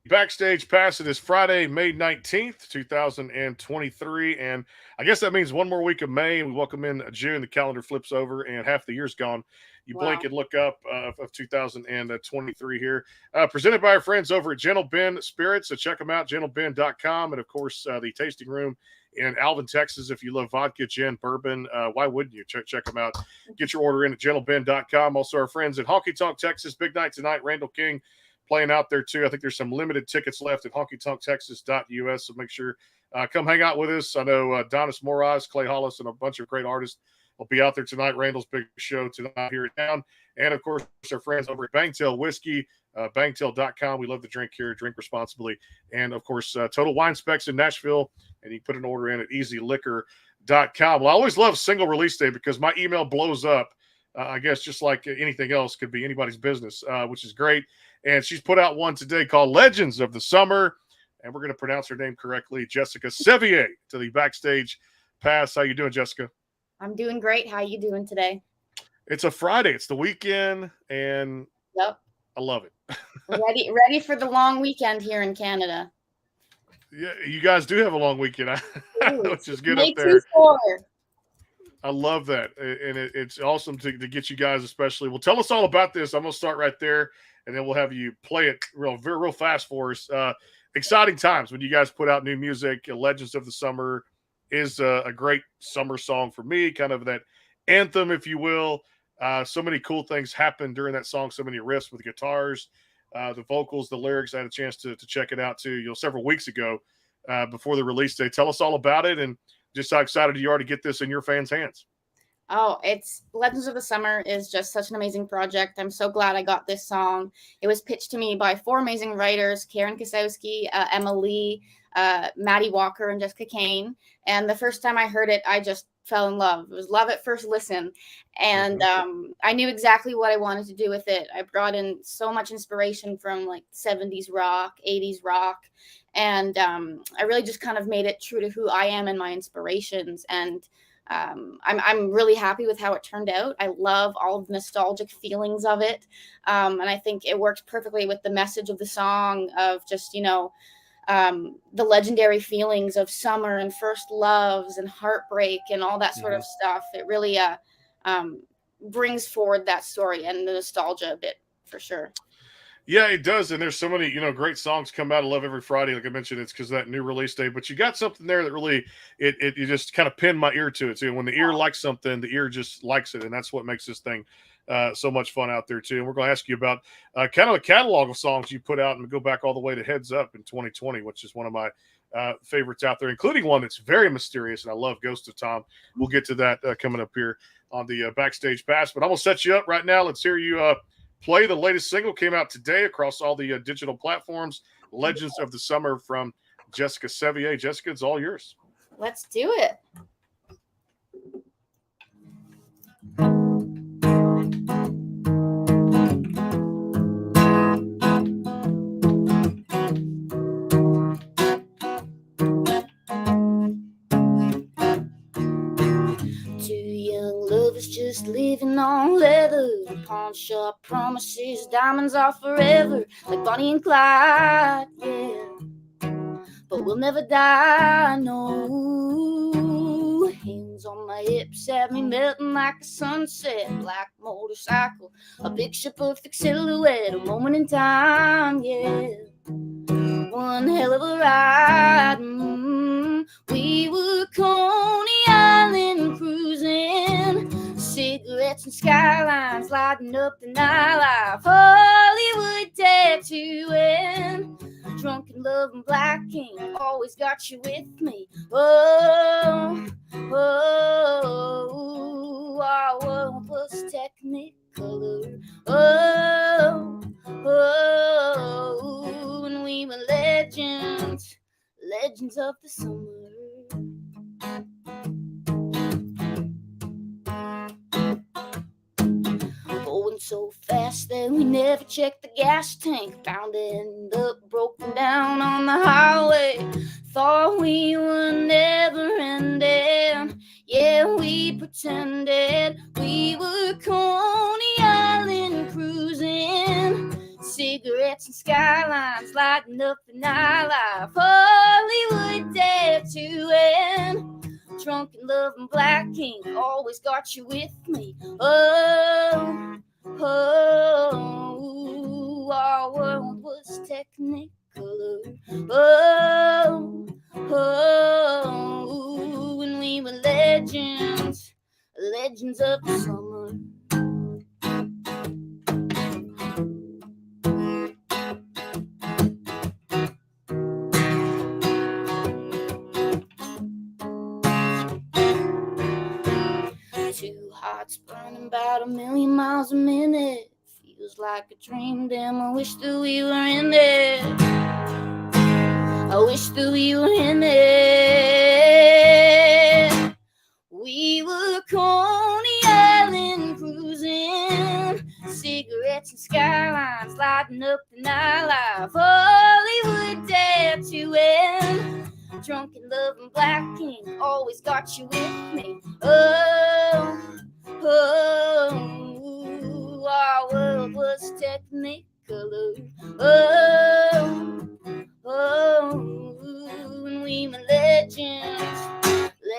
Backstage Pass. It is Friday, May 19th, 2023. And I guess that means one more week of May. We welcome in June. The calendar flips over and half the year's gone. You blink Wow. and look up of 2023 here. Presented by our friends over at Gentle Ben Spirits. So check them out, gentleben.com. And of course, the tasting room in Alvin, Texas. If you love vodka, gin, bourbon, why wouldn't you? Check them out. Get your order in at gentleben.com. Also, our friends at Honky Tonk, Texas. Big night tonight. Randall King playing out there too. I think there's some limited tickets left at honkytonktexas.us. So make sure come hang out with us. I know Donis Moraz, Clay Hollis, and a bunch of great artists will be out there tonight. Randall's big show tonight here in town. And of course, our friends over at Bangtail Whiskey, bangtail.com. We love to drink here, drink responsibly. And of course, Total Wine Specs in Nashville. And you can put an order in at easyliquor.com. Well, I always love single release day because my email blows up. I guess just like anything else, could be anybody's business, which is great. And she's put out one today called Legends of the Summer. And we're going to pronounce her name correctly, Jessica Sevier, to the Backstage Pass. How you doing, Jessica? I'm doing great. How you doing today? It's a Friday. It's the weekend, and Yep. I love it. Ready for the long weekend here in Canada. Yeah, you guys do have a long weekend, which is good up May there. 24. I love that. And it's awesome to get you guys, especially. Well, tell us all about this. I'm going to start right there, and then we'll have you play it real fast for us. Exciting times when you guys put out new music. Legends of the Summer is a great summer song for me, kind of that anthem, if you will. So many cool things happen during that song, so many riffs with guitars, the vocals, the lyrics. I had a chance to check it out too, several weeks ago before the release day. Tell us all about it and just how excited you are to get this in your fans' hands. Oh, it's Legends of the Summer is just such an amazing project. I'm so glad I got this song. It was pitched to me by four amazing writers, Karen Kasowski, Emma Lee, Maddie Walker, and Jessica Kane. And the first time I heard it, I just fell in love. It was love at first listen. And I knew exactly what I wanted to do with it. I brought in so much inspiration from like 70s rock, 80s rock. And I really just kind of made it true to who I am and my inspirations. And I'm really happy with how it turned out. I love all the nostalgic feelings of it. And I think it works perfectly with the message of the song of just, the legendary feelings of summer and first loves and heartbreak and all that sort of stuff. It really brings forward that story and the nostalgia a bit for sure. Yeah, it does. And there's so many, great songs come out. I love every Friday. Like I mentioned, it's because of that new release day. But you got something there that really, you just kind of pinned my ear to it too. When the ear likes something, the ear just likes it. And that's what makes this thing so much fun out there too. And we're going to ask you about kind of a catalog of songs you put out and go back all the way to Heads Up in 2020, which is one of my favorites out there, including one that's very mysterious. And I love Ghost of Tom. We'll get to that coming up here on the Backstage Pass. But I'm going to set you up right now. Let's hear you play the latest single. Came out today across all the digital platforms. Legends of the Summer from Jessica Sevier. Jessica, it's all yours. Let's do it. Just living on leather, the pawn shop promises diamonds are forever, like Bonnie and Clyde, yeah. But we'll never die, no. Hands on my hips have me melting like a sunset. Black motorcycle, a picture perfect silhouette, a moment in time, yeah. One hell of a ride. We were Coney Island cruising, cigarettes and skylines lighting up the nightlife, Hollywood tattooing, drunken love and black ink, always got you with me. Oh, oh, our world was technicolor. Oh, oh, and we were legends of the summer. Going so fast that we never checked the gas tank, bound to end up broken down on the highway. Thought we were never ending, yeah, we pretended we were Coney Island cruising, cigarettes cigarettes and skylines lighting up the nightlife. Hollywood there to end. Drunk and loving Black King always got you with me. Oh, oh, our world was technicolor. Oh, oh, when we were legends, legends of the summer. Two hearts burning about 1,000,000 miles a minute. Feels like a dream, damn, I wish that we were in it. I wish that we were in it. We were Coney Island cruising, cigarettes and skylines lighting up the nightlife. Hollywood there to end. Drunk and loving Black King always got you with me. Oh, oh, our world was technicolor. Oh, oh, and we were legends,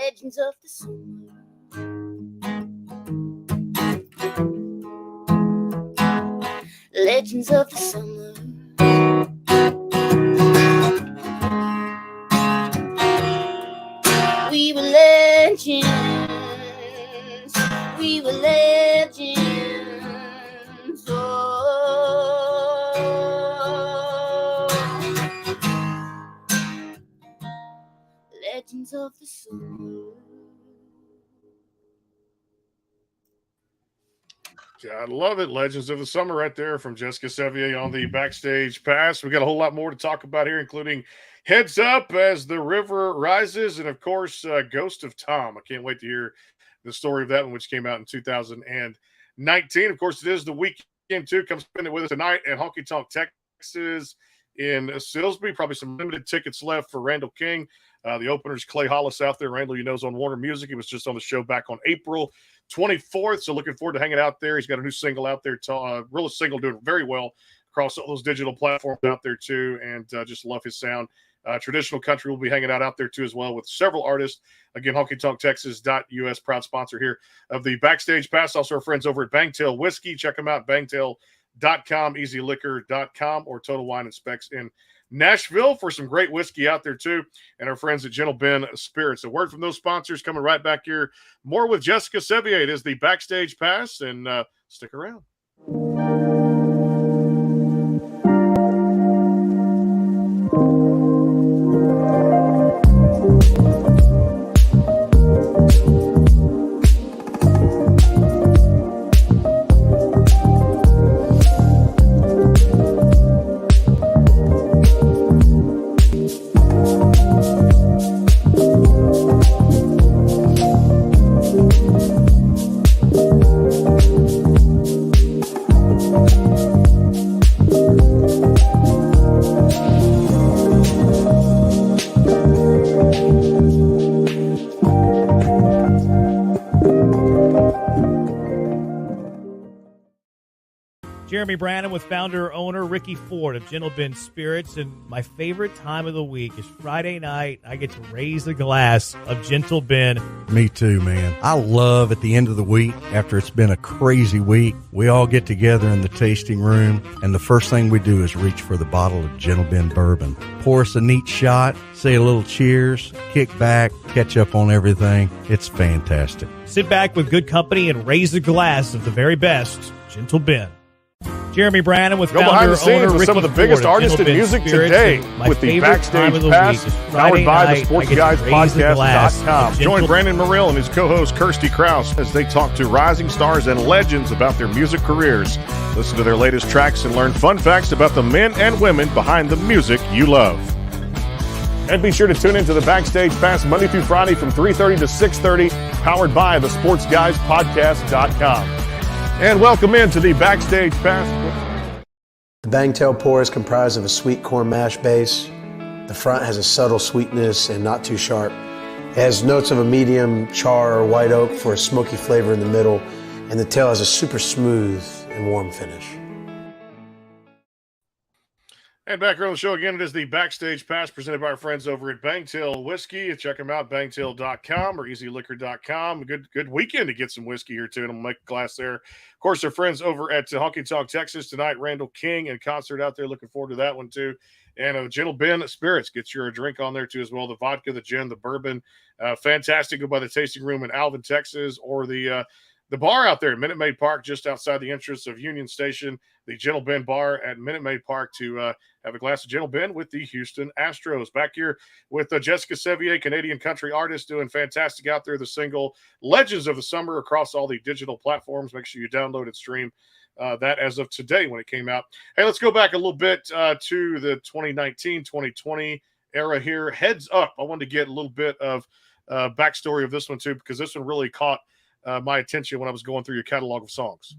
legends of the summer. Legends of the summer. We were legends. We were legends. Oh, legends of the summer. I love it. Legends of the Summer right there from Jessica Sevier on the Backstage Pass. We got a whole lot more to talk about here, including Heads Up as the River Rises, and of course, Ghost of Tom. I can't wait to hear the story of that one, which came out in 2019. Of course, it is the weekend, too. Come spend it with us tonight at Honky Tonk, Texas in Silsbee. Probably some limited tickets left for Randall King. The opener's Clay Hollis out there. Randall, you know, is on Warner Music. He was just on the show back on April 24th, so looking forward to hanging out there. He's got a new single out there, real single, doing very well across all those digital platforms out there, too, and just love his sound. Traditional Country will be hanging out there, too, as well, with several artists. Again, honkytonktexas.us, proud sponsor here of the Backstage Pass. Also, our friends over at Bangtail Whiskey. Check them out, bangtail.com, easyliquor.com, or Total Wine and Specs in Nashville for some great whiskey out there, too. And our friends at Gentle Ben Spirits. A word from those sponsors coming right back here. More with Jessica Sevier. It is the Backstage Pass, and stick around. Jeremy Brannon with founder-owner Ricky Ford of Gentle Ben Spirits, and my favorite time of the week is Friday night. I get to raise a glass of Gentle Ben. Me too, man. I love at the end of the week, after it's been a crazy week, we all get together in the tasting room, and the first thing we do is reach for the bottle of Gentle Ben bourbon. Pour us a neat shot, say a little cheers, kick back, catch up on everything. It's fantastic. Sit back with good company and raise a glass of the very best Gentle Ben. Jeremy Brannon with Go behind the scenes owner with some of Ricky the biggest Ford artists in Gentle Ben music Spirits, today and with the favorite time Backstage of the Pass, week is powered Friday by the night. Sports I get Guys to raise a glass Podcast.com. of Join Gentle- Brandon Morrill and his co-host Kirsty Krause as they talk to rising stars and legends about their music careers. Listen to their latest tracks and learn fun facts about the men and women behind the music you love. And be sure to tune into the Backstage Pass Monday through Friday from 3:30 to 6:30, powered by the Sports Guys Podcast.com. And welcome into the Backstage Pass. The Bangtail pour is comprised of a sweet corn mash base. The front has a subtle sweetness and not too sharp. It has notes of a medium char or white oak for a smoky flavor in the middle, and the tail has a super smooth and warm finish. And back here on the show again, it is the Backstage Pass presented by our friends over at Bangtail Whiskey. Check them out, bangtail.com or easyliquor.com. Good weekend to get some whiskey here, too, and I'm going to make a glass there. Of course, our friends over at Honky Tonk Texas tonight, Randall King in concert out there. Looking forward to that one, too. And Gentle Ben Spirits, get your drink on there, too, as well. The vodka, the gin, the bourbon. Fantastic. Go by the tasting room in Alvin, Texas, or the bar out there at Minute Maid Park, just outside the entrance of Union Station, the Gentle Ben Bar at Minute Maid Park to have a glass of Gentle Ben with the Houston Astros. Back here with Jessica Sevier, Canadian country artist, doing fantastic out there. The single Legends of the Summer across all the digital platforms. Make sure you download and stream that as of today when it came out. Hey, let's go back a little bit to the 2019-2020 era here. Heads Up. I wanted to get a little bit of backstory of this one, too, because this one really caught my attention when I was going through your catalog of songs.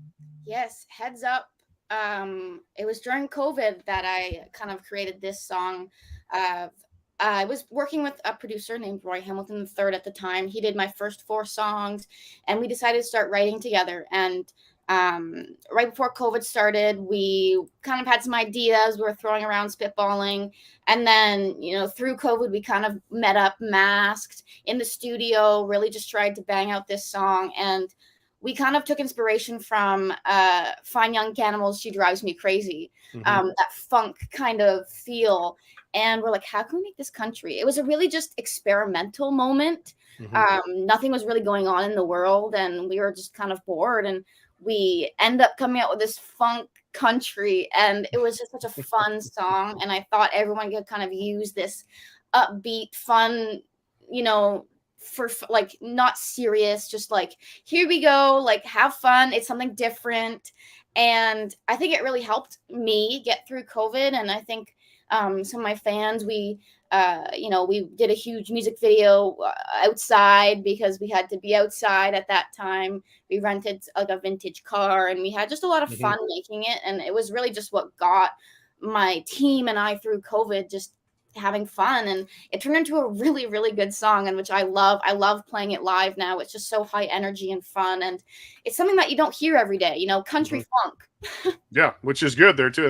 Yes, Heads Up. It was during COVID that I kind of created this song. I was working with a producer named Roy Hamilton III at the time. He did my first 4 songs, and we decided to start writing together. And right before COVID started, we kind of had some ideas. We were throwing around, spitballing. And then, through COVID, we kind of met up masked in the studio, really just tried to bang out this song. And we kind of took inspiration from Fine Young Cannibals, She Drives Me Crazy, that funk kind of feel. And we're like, how can we make this country? It was a really just experimental moment. Nothing was really going on in the world, and we were just kind of bored. And we end up coming out with this funk country, and it was just such a fun song. And I thought everyone could kind of use this upbeat, fun, for like not serious, just like, here we go, like have fun. It's something different. And I think it really helped me get through COVID. And I think some of my fans, we did a huge music video outside because we had to be outside at that time. We rented like a vintage car, and we had just a lot of fun making it. And it was really just what got my team and I through COVID, just having fun. And it turned into a really, really good song, and which I love playing it live now. It's just so high energy and fun, and it's something that you don't hear every day, country funk. Yeah, which is good there too.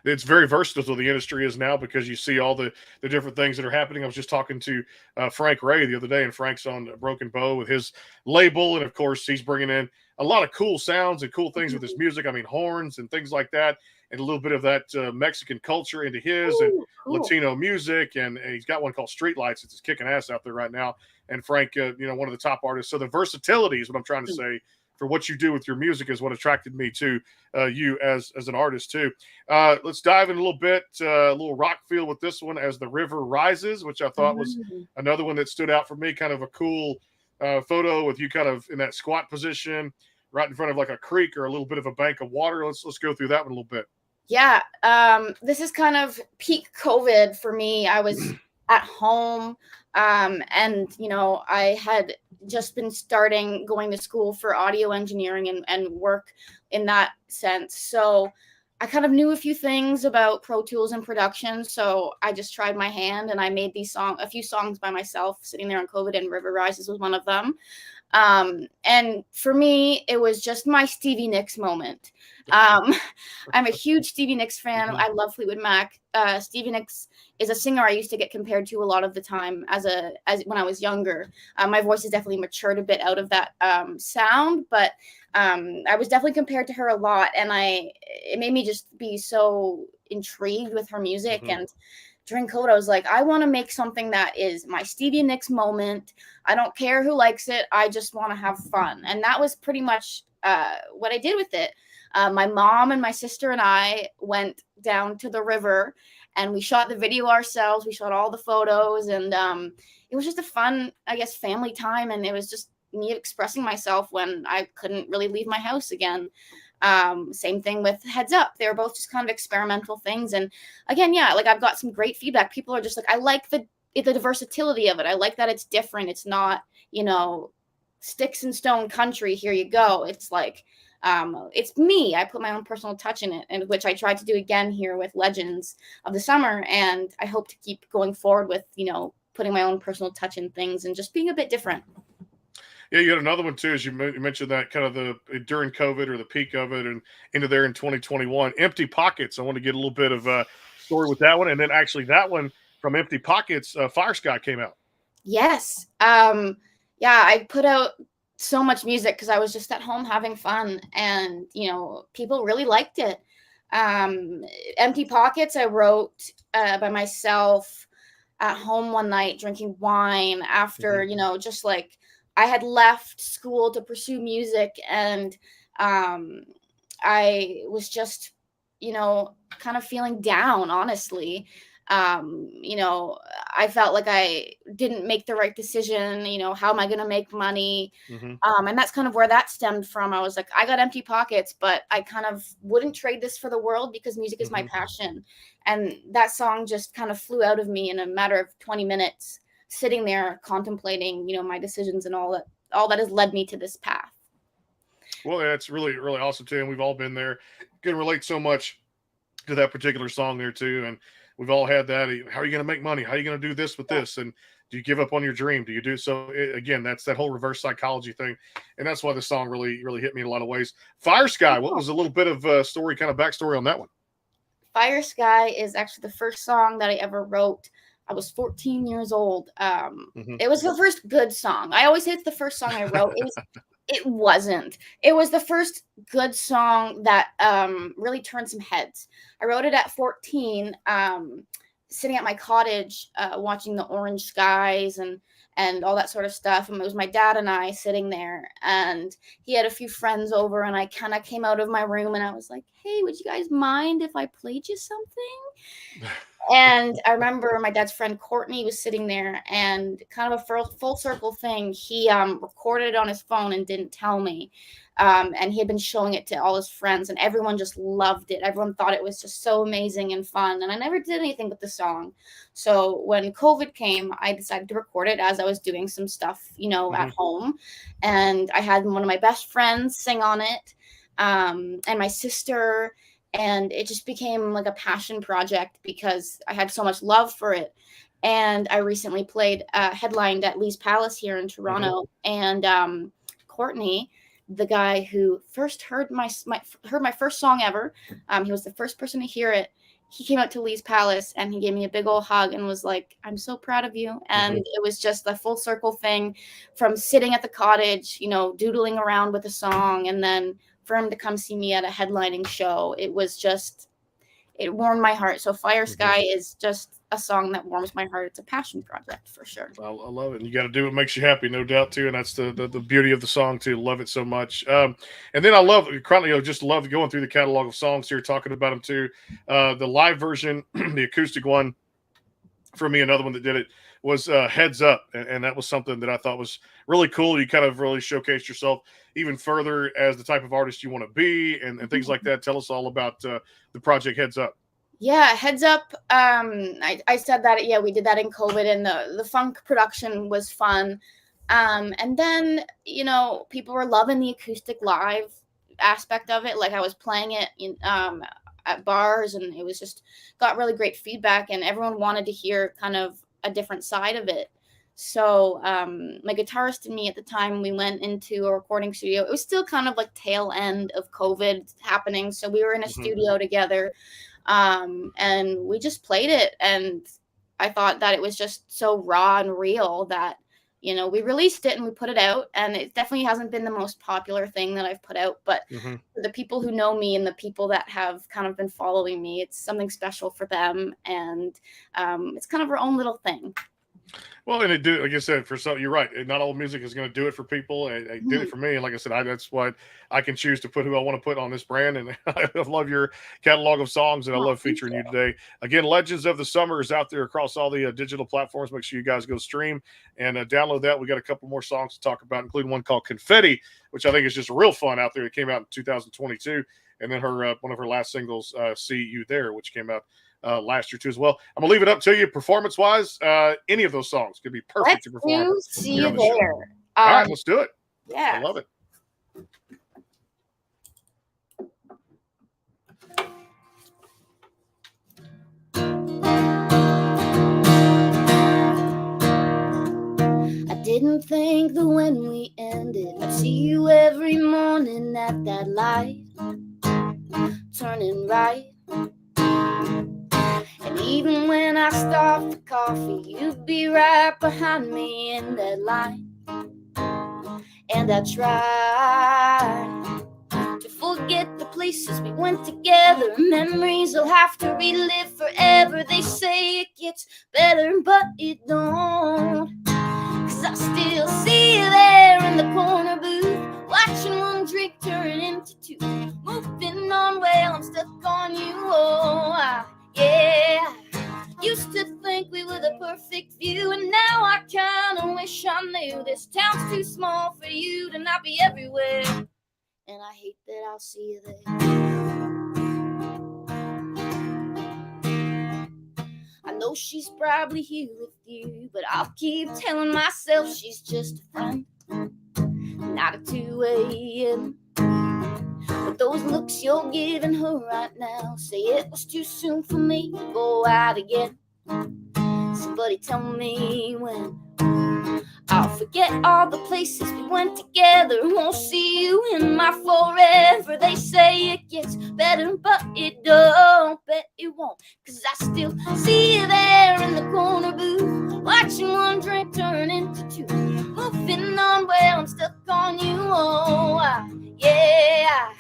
It's very versatile, the industry is now, because you see all the different things that are happening. I was just talking to Frank Ray the other day, and Frank's on Broken Bow with his label, and of course he's bringing in a lot of cool sounds and cool things with his music. I mean, horns and things like that, and a little bit of that Mexican culture into his and cool Latino music. And he's got one called Streetlights. It's kicking ass out there right now. And Frank, one of the top artists. So the versatility is what I'm trying to say for what you do with your music is what attracted me to you as an artist too. Let's dive in a little bit, a little rock feel with this one, As the River Rises, which I thought was another one that stood out for me. Kind of a cool photo with you kind of in that squat position, right in front of like a creek or a little bit of a bank of water. Let's go through that one a little bit. Yeah, this is kind of peak COVID for me. I was at home, and I had just been going to school for audio engineering and work in that sense. So I kind of knew a few things about Pro Tools and production. So I just tried my hand, and I made a few songs by myself sitting there on COVID, and River Rises was one of them. And for me, it was just my Stevie Nicks moment. I'm a huge Stevie Nicks fan. I love Fleetwood Mac. Stevie Nicks is a singer I used to get compared to a lot of the time as when I was younger. My voice has definitely matured a bit out of that sound, but I was definitely compared to her a lot, and it made me just be so intrigued with her music. And during COVID, I was like, I want to make something that is my Stevie Nicks moment. I don't care who likes it. I just want to have fun. And that was pretty much what I did with it. My mom and my sister and I went down to the river, and we shot the video ourselves. We shot all the photos, and it was just a fun, I guess, family time. And it was just me expressing myself when I couldn't really leave my house again. Same thing with Heads Up. They were both just kind of experimental things. And again, yeah, like I've got some great feedback. People are just like, I like the versatility of it. I like that it's different. It's not, sticks and stone country. Here you go. It's like, it's me. I put my own personal touch in it, and which I tried to do again here with Legends of the Summer. And I hope to keep going forward with, putting my own personal touch in things and just being a bit different. Yeah, you had another one too, as you mentioned that kind of during COVID or the peak of it, and into there in 2021, Empty Pockets. I want to get a little bit of story with that one, and then actually that one from Empty Pockets, Fire Sky came out. Yes. Yeah, I put out so much music because I was just at home having fun, and people really liked it. Empty Pockets I wrote by myself at home one night drinking wine after just like I had left school to pursue music, and I was just kind of feeling down, honestly. I felt like I didn't make the right decision. How am I going to make money? And that's kind of where that stemmed from. I was like, I got empty pockets, but I kind of wouldn't trade this for the world because music is my passion. And that song just kind of flew out of me in a matter of 20 minutes, sitting there contemplating, my decisions and all that has led me to this path. Well, that's really, really awesome too. And we've all been there. Can relate so much to that particular song there too. And we've all had that. How are you going to make money? How are you going to do this with this? And do you give up on your dream? Do you do so? Again, that's that whole reverse psychology thing. And that's why the song really, really hit me in a lot of ways. Fire Sky, what was a little bit of story, kind of backstory on that one? Fire Sky is actually the first song that I ever wrote. I was 14 years old. It was the first good song. I always say it's the first song I wrote. It wasn't. It was the first good song that really turned some heads. I wrote it at 14, sitting at my cottage, watching the orange skies and all that sort of stuff. And it was my dad and I sitting there, and he had a few friends over, and I kind of came out of my room and I was like, hey, would you guys mind if I played you something? And I remember my dad's friend Courtney was sitting there, and kind of a full circle thing. He recorded it on his phone and didn't tell me. And he had been showing it to all his friends, and everyone just loved it. Everyone thought it was just so amazing and fun. And I never did anything with the song. So when COVID came, I decided to record it as I was doing some stuff, at home. And I had one of my best friends sing on it, and my sister. And it just became like a passion project because I had so much love for it. And I recently headlined at Lee's Palace here in Toronto. And Courtney, the guy who first heard my first song ever, he was the first person to hear it. He came out to Lee's Palace and he gave me a big old hug and was like, I'm so proud of you. And it was just a full circle thing from sitting at the cottage, doodling around with a song, and then for him to come see me at a headlining show. It warmed my heart. So Fire Sky is just a song that warms my heart. It's a passion project for sure. I love it. And you got to do what makes you happy, no doubt too. And that's the beauty of the song too. Love it so much. And then I love, just love going through the catalog of songs here, talking about them too. The live version, the acoustic one, for me, another one that did it was Heads Up. And that was something that I thought was really cool. You kind of really showcased yourself even further as the type of artist you want to be and things like that. Tell us all about the project Heads Up. Yeah, Heads Up. I said that, we did that in COVID, and the funk production was fun. And then, people were loving the acoustic live aspect of it. Like I was playing it at bars, and it was just got really great feedback, and everyone wanted to hear kind of a different side of it. So my guitarist and me at the time, we went into a recording studio. It was still kind of like tail end of COVID happening. So we were in a studio together, and we just played it. And I thought that it was just so raw and real that, we released it and we put it out. And it definitely hasn't been the most popular thing that I've put out. But for the people who know me and the people that have kind of been following me, it's something special for them. And it's kind of our own little thing. Well, and it did, like I said, for some, you're right. Not all music is going to do it for people. It did it for me. And like I said, that's what I can choose to put who I want to put on this brand. And I love your catalog of songs, and I love featuring you today. Again, Legends of the Summer is out there across all the digital platforms. Make sure you guys go stream and download that. We got a couple more songs to talk about, including one called Confetti, which I think is just real fun out there. It came out in 2022. And then one of her last singles, See You There, which came out last year too as well. I'm gonna leave it up to you, performance wise. Any of those songs could be perfect to perform. See You There. All right, let's do it. Yeah, I love it. I didn't think that when we ended, I'd see you every morning at that light, turning right. Even when I stop for coffee, you'd be right behind me in that line. And I try to forget the places we went together. Memories I'll have to relive forever. They say it gets better, but it don't. 'Cause I still see you there in the corner booth, watching one drink turn into two. Moving on, well, I'm stuck on you. Oh, yeah. Used to think we were the perfect view, and now I kinda wish I knew this town's too small for you to not be everywhere. And I hate that I'll see you there. I know she's probably here with you, but I'll keep telling myself she's just a friend, not at 2 a.m. But those looks you're giving her right now say it was too soon for me to go out again. Somebody tell me when I'll forget all the places we went together. Won't see you in my forever. They say it gets better, but it don't. Bet it won't, 'cause I still see you there in the corner booth, watching one drink turn into two. Moving on, well, I'm stuck on you. Oh, yeah.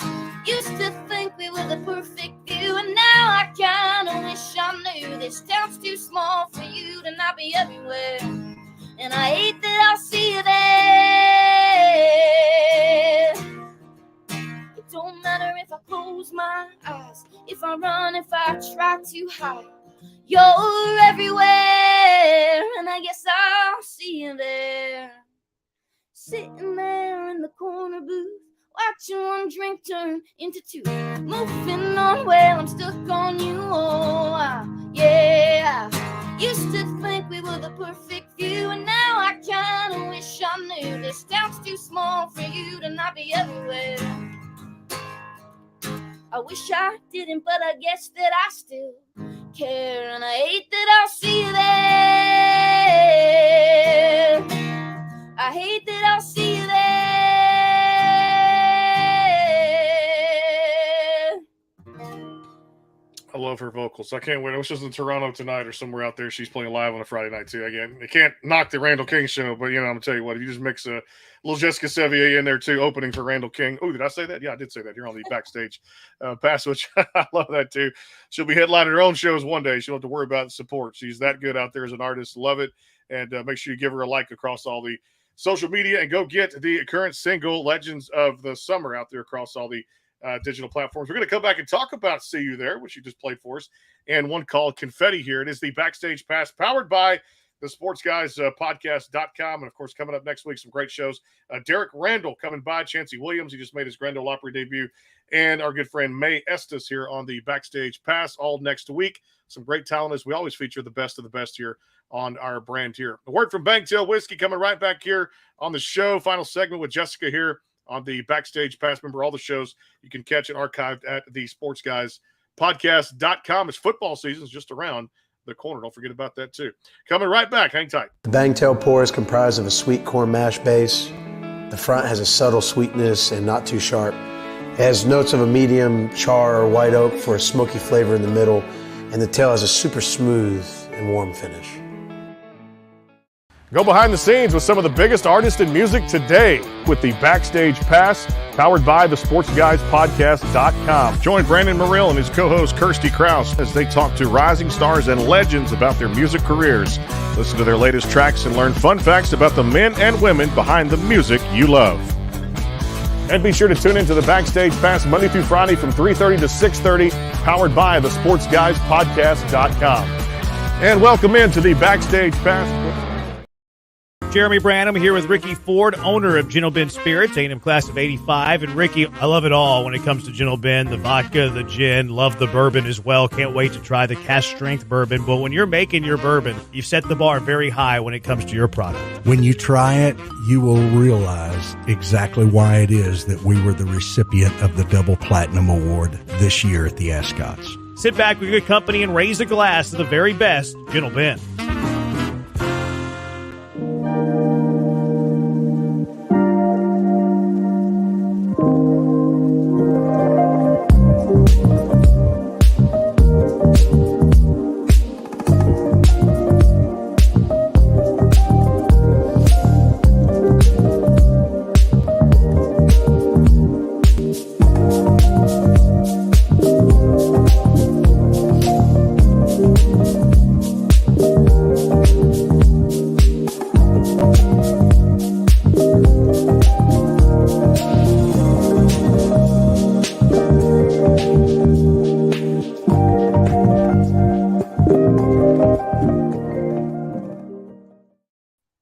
Used to think we were the perfect view, and now I kinda wish I knew this town's too small for you to not be everywhere. And I hate that I'll see you there. It don't matter if I close my eyes, if I run, if I try to hide. You're everywhere, and I guess I'll see you there. Sitting there in the corner booth, watching one drink turn into two. Moving on, well, I'm stuck on you. Oh, yeah. Used to think we were the perfect view, and now I kinda wish I knew this town's too small for you to not be everywhere. I wish I didn't, but I guess that I still care, and I hate that I'll see you there. I hate that I'll see you there. I love her vocals. I can't wait. I wish she was in Toronto tonight or somewhere out there. She's playing live on a Friday night too. Again, you can't knock the Randall King show, but I'm gonna tell you what. If you just mix a little Jessica Sevier in there too, opening for Randall King. Oh, did I say that? Yeah, I did say that here on the backstage pass, which I love that too. She'll be headlining her own shows one day. She won't have to worry about the support. She's that good out there as an artist. Love it, and make sure you give her a like across all the social media, and go get the current single "Legends of the Summer" out there across all the digital platforms. We're going to come back and talk about See You There, which you just played for us, and one called Confetti here. It is the Backstage Pass powered by the Sports Guys podcast.com. And of course, coming up next week, some great shows. Derek Randall coming by, Chancey Williams. He just made his Grand Ole Opry debut, and our good friend May Estes here on the Backstage Pass all next week. Some great talent, as we always feature the best of the best here on our brand here. A word from Bangtail Whiskey coming right back here on the show. Final segment with Jessica here on the Backstage Pass. Remember, all the shows you can catch and archived at the Sports Guys podcast.com. It's football season is just around the corner. Don't forget about that too. Coming right back. Hang tight. The Bangtail pour is comprised of a sweet corn mash base. The front has a subtle sweetness and not too sharp. It has notes of a medium char or white oak for a smoky flavor in the middle, and the tail has a super smooth and warm finish. Go behind the scenes with some of the biggest artists in music today with the Backstage Pass, powered by the SportsGuysPodcast.com. Join Brandon Morrill and his co-host Kirsty Krause as they talk to rising stars and legends about their music careers. Listen to their latest tracks and learn fun facts about the men and women behind the music you love. And be sure to tune into the Backstage Pass Monday through Friday from 3:30 to 6:30, powered by the SportsGuysPodcast.com. And welcome into the Backstage Pass. Jeremy Branham here with Ricky Ford, owner of Gentle Ben Spirits, A&M class of 85. And Ricky, I love it all when it comes to Gentle Ben, the vodka, the gin, love the bourbon as well. Can't wait to try the cask strength bourbon. But when you're making your bourbon, you set the bar very high when it comes to your product. When you try it, you will realize exactly why it is that we were the recipient of the Double Platinum Award this year at the Ascots. Sit back with your company and raise a glass to the very best Gentle Ben.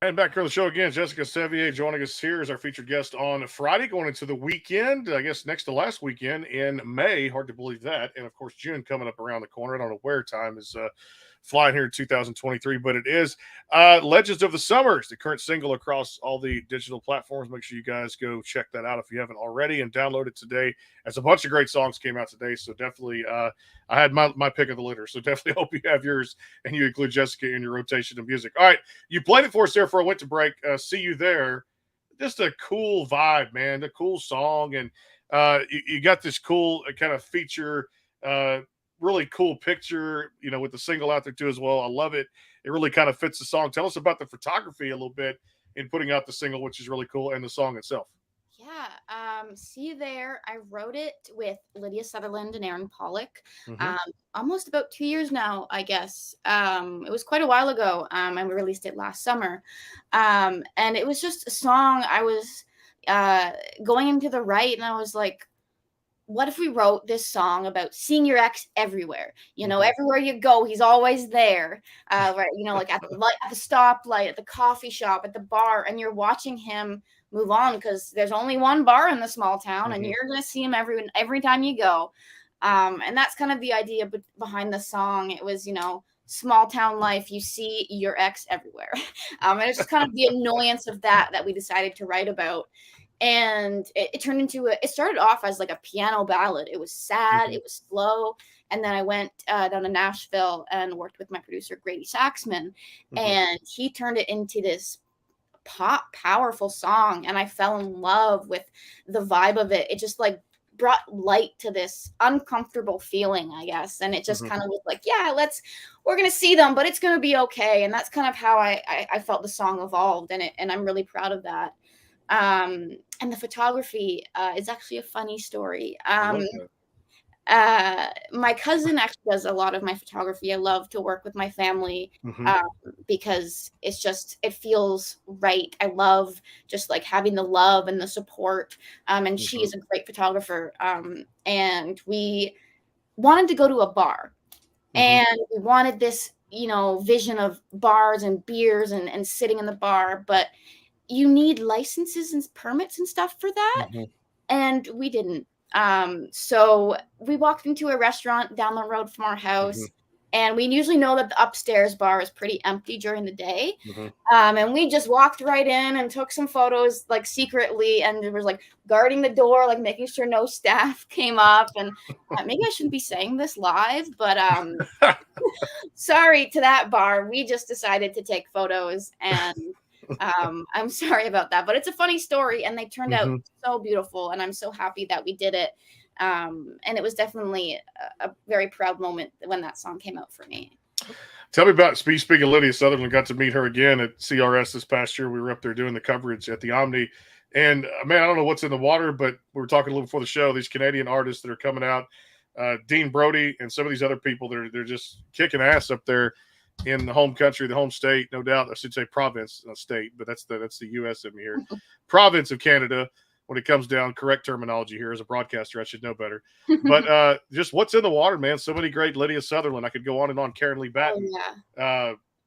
And back here on the show again, Jessica Sevier joining us here as our featured guest on Friday, going into the weekend, I guess next to last weekend in May. Hard to believe that. And of course, June coming up around the corner. I don't know where time is flying here in 2023, but it is Legends of the Summers, the current single across all the digital platforms. Make sure you guys go check that out if you haven't already and download it today. As a bunch of great songs came out today, so definitely I had my pick of the litter, so definitely hope you have yours and you include Jessica in your rotation of music. All right, you played it for us there for a winter break. See You There. Just a cool vibe, man. A cool song, and you got this cool kind of feature really cool picture, with the single out there too as well. I love it. It really kind of fits the song. Tell us about the photography a little bit in putting out the single, which is really cool, and the song itself. Yeah. See You There. I wrote it with Lydia Sutherland and Aaron Pollock. Mm-hmm. Almost about 2 years now, I guess. It was quite a while ago. And we released it last summer. And it was just a song. I was going into the write, and I was like, what if we wrote this song about seeing your ex everywhere? Everywhere you go, he's always there. Right? Like at the light, at the stoplight, at the coffee shop, at the bar, and you're watching him move on because there's only one bar in the small town, and you're gonna see him every time you go. And that's kind of the idea behind the song. It was, small town life. You see your ex everywhere, and it's just kind of the annoyance of that we decided to write about. And it turned into it started off as like a piano ballad. It was sad, it was slow. And then I went down to Nashville and worked with my producer, Grady Saxman. And he turned it into this pop, powerful song. And I fell in love with the vibe of it. It just like brought light to this uncomfortable feeling, I guess. And it just kind of was like, yeah, we're going to see them, but it's going to be okay. And that's kind of how I felt the song evolved. And I'm really proud of that. And the photography is actually a funny story. My cousin actually does a lot of my photography. I love to work with my family because it feels right. I love just like having the love and the support. And she is a great photographer. And we wanted to go to a bar, and we wanted this, vision of bars and beers and sitting in the bar, but you need licenses and permits and stuff for that. And we didn't. So we walked into a restaurant down the road from our house, and we usually know that the upstairs bar is pretty empty during the day. And we just walked right in and took some photos like secretly, and it was like guarding the door, like making sure no staff came up. And maybe I shouldn't be saying this live, but sorry to that bar. We just decided to take photos, and I'm sorry about that, but it's a funny story, and they turned out so beautiful, and I'm so happy that we did it. And it was definitely a very proud moment when that song came out for me. Tell me about, speaking of Lydia Sutherland, got to meet her again at CRS this past year. We were up there doing the coverage at the Omni, and man, I don't know what's in the water, but we were talking a little before the show, these Canadian artists that are coming out, Dean Brody and some of these other people, they're just kicking ass up there in the home country, the home state, no doubt. I should say province, not state, but that's the U.S. in me here. Province of Canada, when it comes down, correct terminology here. As a broadcaster, I should know better. But just what's in the water, man. So many great Lydia Sutherland. I could go on and on. Karen Lee Batten,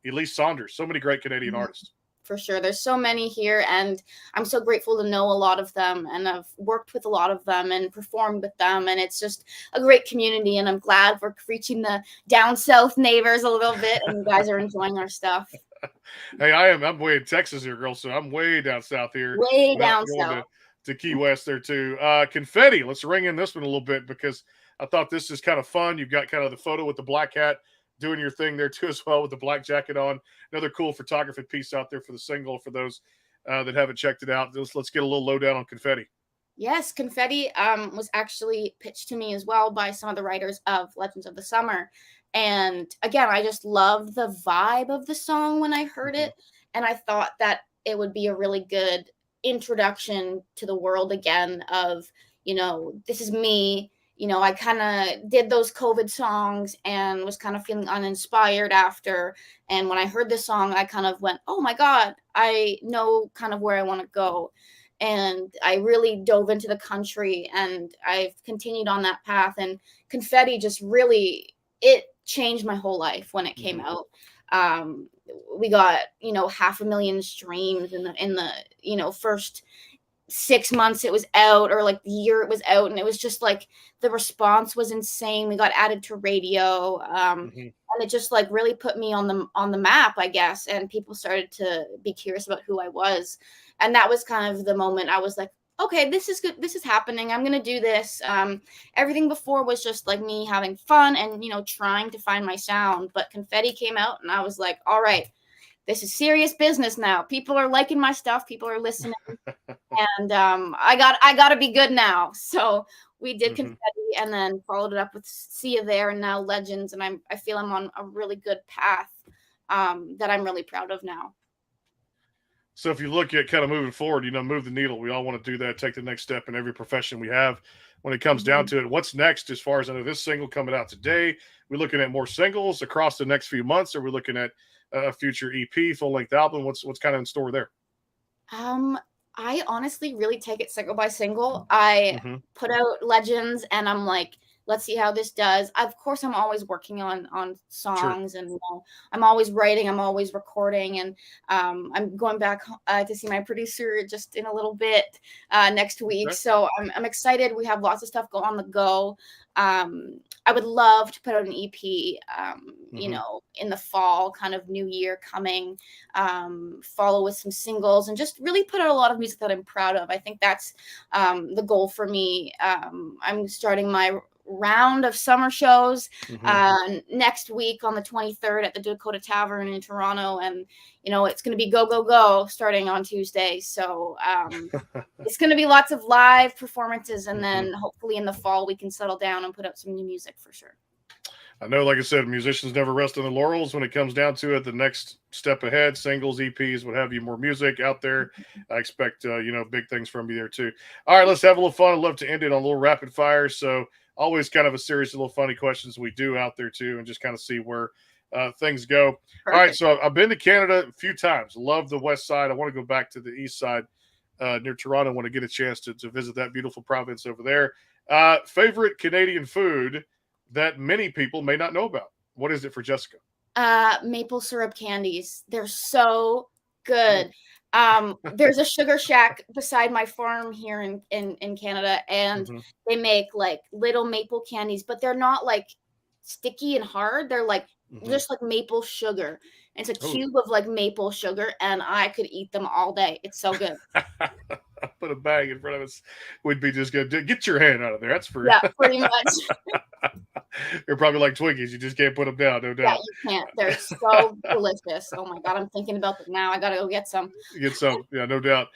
Elise Saunders. So many great Canadian artists. For sure. There's so many here, and I'm so grateful to know a lot of them, and I've worked with a lot of them and performed with them, and it's just a great community, and I'm glad we're reaching the down south neighbors a little bit, and you guys are enjoying our stuff. Hey, I'm way in Texas here, girl, so I'm way down south here. Way down south. To Key West there too. Confetti, let's ring in this one a little bit because I thought this is kind of fun. You've got kind of the photo with the black hat, doing your thing there too as well with the black jacket on. Another cool photography piece out there for the single for those that haven't checked it out. Let's get a little lowdown on Confetti. Yes, Confetti was actually pitched to me as well by some of the writers of Legends of the Summer. And again, I just loved the vibe of the song when I heard it. And I thought that it would be a really good introduction to the world again of, this is me. I kind of did those COVID songs and was kind of feeling uninspired after. And when I heard this song, I kind of went, oh my God, I know kind of where I want to go. And I really dove into the country, and I've continued on that path. And Confetti just really, it changed my whole life when it came out. We got, 500,000 streams in the first 6 months it was out, or like the year it was out, and it was just like the response was insane. We got added to radio, and it just like really put me on the map, I guess, and people started to be curious about who I was, and that was kind of the moment I was like, okay, this is good, this is happening, I'm gonna do this. Everything before was just like me having fun and trying to find my sound, but Confetti came out and I was like, all right, this is serious business now. People are liking my stuff, people are listening. And I got to be good now. So we did Confetti, and then followed it up with Sevier, and now Legends, and I feel I'm on a really good path that I'm really proud of now. So if you look at kind of moving forward, move the needle. We all want to do that, take the next step in every profession we have. When it comes down to it, what's next? As far as I know, this single coming out today, we're looking at more singles across the next few months, or we're looking at a future EP, full length album. What's kind of in store there? I honestly really take it single by single. I put out Legends, and I'm like, let's see how this does. Of course, I'm always working on songs, and I'm always writing, I'm always recording, and I'm going back to see my producer just in a little bit next week. Okay. So I'm excited. We have lots of stuff on the go. I would love to put out an EP, in the fall, kind of new year coming, follow with some singles, and just really put out a lot of music that I'm proud of. I think that's the goal for me. I'm starting my round of summer shows next week on the 23rd at the Dakota Tavern in Toronto, and it's going to be go starting on Tuesday. So it's going to be lots of live performances, and then hopefully in the fall we can settle down and put out some new music for sure. I know, like I said, musicians never rest on their laurels when it comes down to it. The next step ahead, singles, EPs, what have you, more music out there. I expect big things from you there too. All right, let's have a little fun. I'd love to end it on a little rapid fire. So always kind of a series of little funny questions we do out there too, and just kind of see where things go. Perfect. All right, so I've been to Canada a few times. Love the west side. I want to go back to the east side near Toronto. I want to get a chance to visit that beautiful province over there. Favorite Canadian food that many people may not know about? What is it for Jessica? Maple syrup candies. They're so good. There's a sugar shack beside my farm here in Canada, and they make like little maple candies, but they're not like sticky and hard. They're like just like maple sugar. And it's a cube of like maple sugar, and I could eat them all day. It's so good. Put a bag in front of us. We'd be just good. Get your hand out of there. That's for pretty much. They're probably like Twinkies. You just can't put them down, no doubt. Yeah, you can't. They're so delicious. Oh my God, I'm thinking about them now. I gotta go get some. Get some, yeah, no doubt.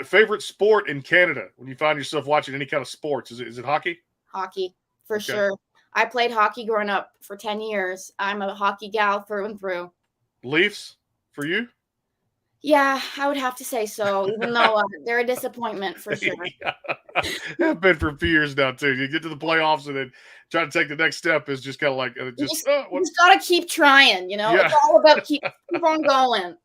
Favorite sport in Canada when you find yourself watching any kind of sports? Is it hockey? Hockey, for sure. I played hockey growing up for 10 years. I'm a hockey gal through and through. Leafs for you? Yeah, I would have to say so, even though they're a disappointment for sure. Have been for a few years now, too. You get to the playoffs and then try to take the next step is just kind of like, you just got to keep trying, It's all about keep on going.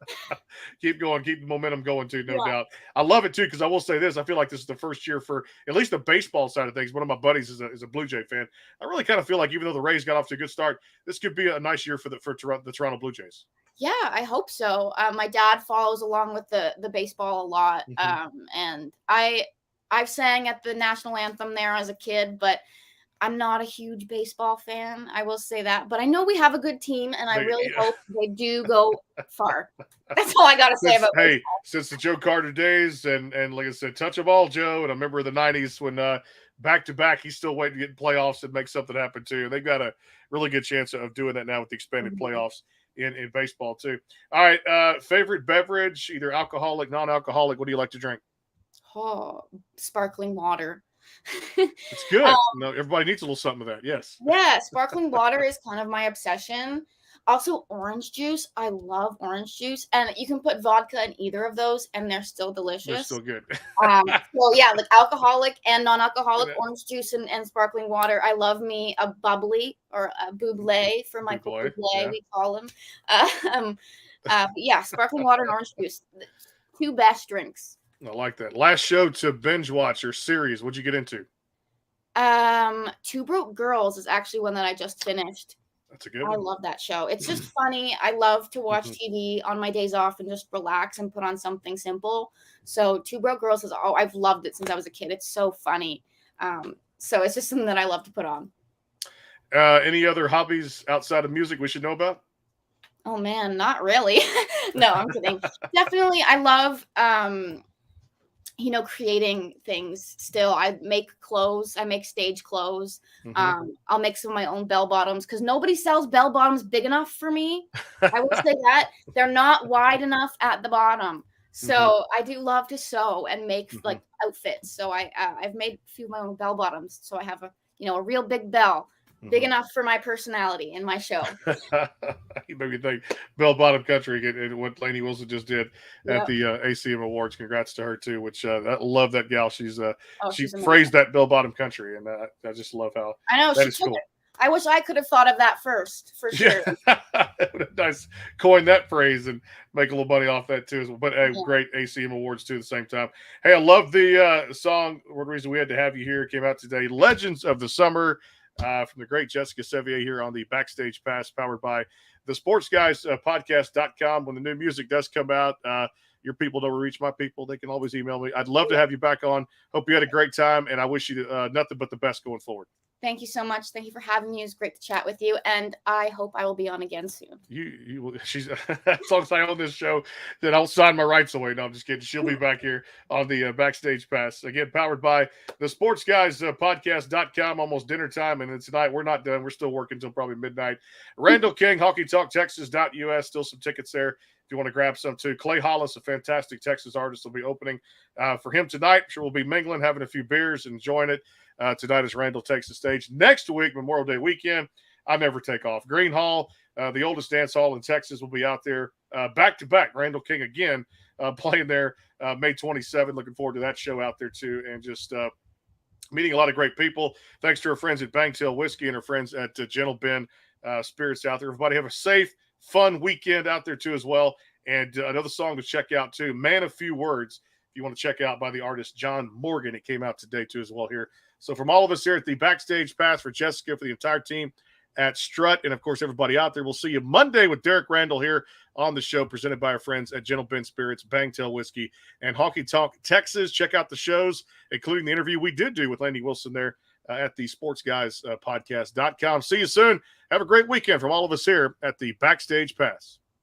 Keep going, keep the momentum going, too, no doubt. I love it, too, because I will say this. I feel like this is the first year for at least the baseball side of things. One of my buddies is a Blue Jay fan. I really kind of feel like even though the Rays got off to a good start, this could be a nice year for the Toronto Blue Jays. Yeah, I hope so. My dad follows along with the baseball a lot. And I've sang at the national anthem there as a kid, but I'm not a huge baseball fan. I will say that. But I know we have a good team, and I really hope they do go far. That's all I got to say about baseball. Hey, since the Joe Carter days, and like I said, touch of all, Joe. And I remember the 90s when back-to-back, he's still waiting to get in playoffs and make something happen, too. And they've got a really good chance of doing that now with the expanded playoffs. In baseball too. All right. Favorite beverage, either alcoholic, non-alcoholic. What do you like to drink? Oh, sparkling water. It's good. No, everybody needs a little something of that. Yes. Yeah, sparkling water is kind of my obsession. Also, orange juice. I love orange juice, and you can put vodka in either of those, and they're still delicious. They're still good. Well, yeah, like alcoholic and non-alcoholic orange juice and sparkling water. I love me a bubbly or a bubbly for Michael Bublé, we call him. Yeah, sparkling water and orange juice, the two best drinks. I like that. Last show to binge watch or series. What'd you get into? Two Broke Girls is actually one that I just finished. That's a good I one. love that show. It's just funny. I love to watch Mhm. TV on my days off and just relax and put on something simple. So Two Broke Girls is all I've loved it since I was a kid. It's so funny. So it's just something that I love to put on. Any other hobbies outside of music we should know about? Oh man, not really. No, I'm kidding. Definitely, I love creating things still. I make clothes. I make stage clothes. Mhm. I'll make some of my own bell bottoms because nobody sells bell bottoms big enough for me. I will say that they're not wide enough at the bottom. Mhm. So I do love to sew and make Mhm. like outfits. So I've made a few of my own bell bottoms. So I have a real big bell, big Mhm. enough for my personality in my show. You made me think Bell Bottom Country and what Lainey Wilson just did at Yep. the ACM Awards. Congrats to her too. Which I love that gal. Oh, She she's amazing. phrased that Bell Bottom Country, and I just love how I know that she is took cool. it. I wish I could have thought of that first, for sure. Yeah, nice coin that phrase and make a little money off that too. As well. But Yeah. great ACM Awards too at the same time. Hey, I love the song. One reason we had to have you here came out today. Legends of the Summer from the great Jessica Sevier here on the Backstage Pass, powered by the Sports Guys podcast.com. When the new music does come out, your people know where to reach my people. They can always email me. I'd love to have you back on. Hope you had a great time, and I wish you nothing but the best going forward. Thank you so much. Thank you for having me. It was great to chat with you, and I hope I will be on again soon. She's as long as I own this show, then I'll sign my rights away. No, I'm just kidding. She'll be back here on the Backstage Pass again, powered by the Sports Guys podcast.com. Almost dinner time, and tonight we're not done. We're still working until probably midnight. Randall King, Hockey Talk Texas.us. Still some tickets there if you want to grab some too. Clay Hollis, a fantastic Texas artist, will be opening for him tonight. Sure, we'll be mingling, having a few beers, and enjoying it. Tonight as Randall takes the stage. Next week, Memorial Day weekend, I never take off. Green Hall, the oldest dance hall in Texas, will be out there back to back. Randall King again playing there May 27. Looking forward to that show out there too, and just meeting a lot of great people. Thanks to our friends at Bangtail Whiskey and our friends at Gentle Ben Spirits out there. Everybody have a safe, fun weekend out there too as well. And another song to check out too, Man of Few Words. If you want to check out by the artist John Morgan, it came out today too as well here. So from all of us here at the Backstage Pass, for Jessica, for the entire team at Strut, and of course everybody out there, we'll see you Monday with Derek Randall here on the show, presented by our friends at Gentle Ben Spirits, Bangtail Whiskey, and Hockey Talk Texas. Check out the shows, including the interview we did do with Landy Wilson there at the Sports Guys podcast.com. See you soon. Have a great weekend from all of us here at the Backstage Pass.